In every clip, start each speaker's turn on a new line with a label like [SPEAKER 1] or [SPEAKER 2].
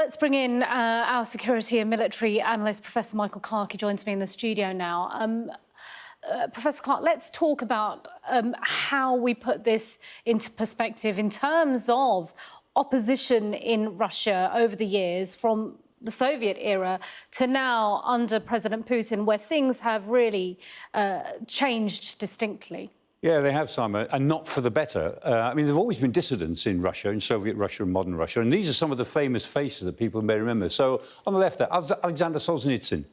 [SPEAKER 1] Let's bring in our security and military analyst, Professor Michael Clarke. He joins me in the studio now. Professor Clarke, let's talk about how we put this into perspective in terms of opposition in Russia over the years, from the Soviet era to now under President Putin, where things have really changed distinctly.
[SPEAKER 2] Yeah, they have, Simon, and not for the better. I mean, there have always been dissidents in Russia, in Soviet Russia and modern Russia, and these are some of the famous faces that people may remember. So, on the left there, Aleksandr Solzhenitsyn,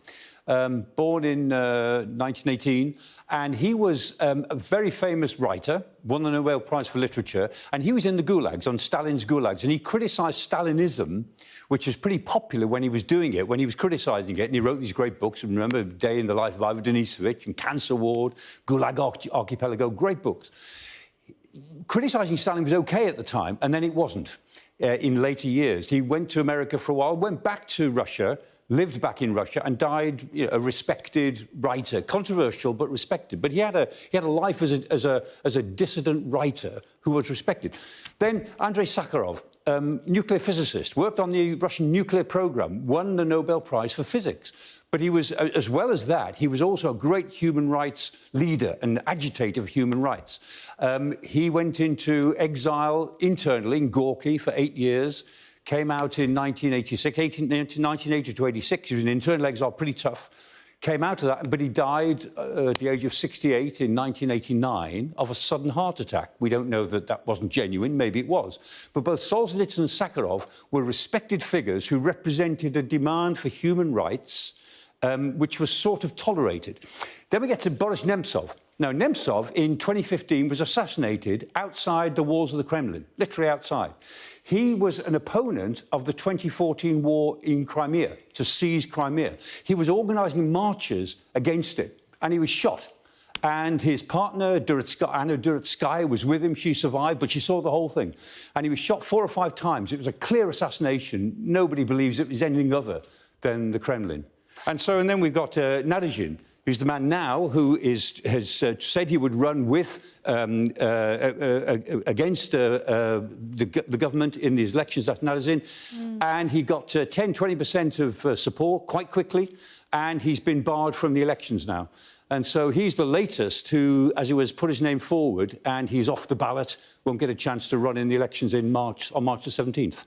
[SPEAKER 2] born in 1918, and he was a very famous writer, won the Nobel Prize for Literature, and he was in the gulags, on Stalin's gulags, and he criticised Stalinism, which was pretty popular when he was doing it, when he was criticising it, and he wrote these great books. Remember, Day in the Life of Ivan Denisovich and Cancer Ward, Gulag Archipelago, great books. Criticising Stalin was OK at the time, and then it wasn't in later years. He went to America for a while, went back to Russia, lived back in Russia and died, you know, a respected writer, controversial but respected. But he had a life as a dissident writer who was respected. Then Andrei Sakharov, nuclear physicist, worked on the Russian nuclear program, won the Nobel Prize for Physics. But he was, as well as that, he was also a great human rights leader and agitator of human rights. He went into exile internally in Gorky for 8 years. Came out in 1986, 1980 to 86. He was in internal exile, pretty tough. Came out of that, but he died at the age of 68 in 1989 of a sudden heart attack. We don't know that that wasn't genuine, maybe it was. But both Solzhenitsyn and Sakharov were respected figures who represented a demand for human rights, which was sort of tolerated. Then we get to Boris Nemtsov. Now, Nemtsov, in 2015, was assassinated outside the walls of the Kremlin, literally outside. He was an opponent of the 2014 war in Crimea, to seize Crimea. He was organising marches against it, and he was shot. And his partner, Anna Duretskaya, was with him. She survived, but she saw the whole thing. And he was shot 4 or 5 times. It was a clear assassination. Nobody believes it was anything other than the Kremlin. And then we've got Nadezhin, who's the man now who has said he would run with against the government in these elections. That's Nadezhin. And he got 10–20% of support quite quickly, and he's been barred from the elections now. And so he's the latest who, as he was, put his name forward, and he's off the ballot, won't get a chance to run in the elections in March, on March the 17th.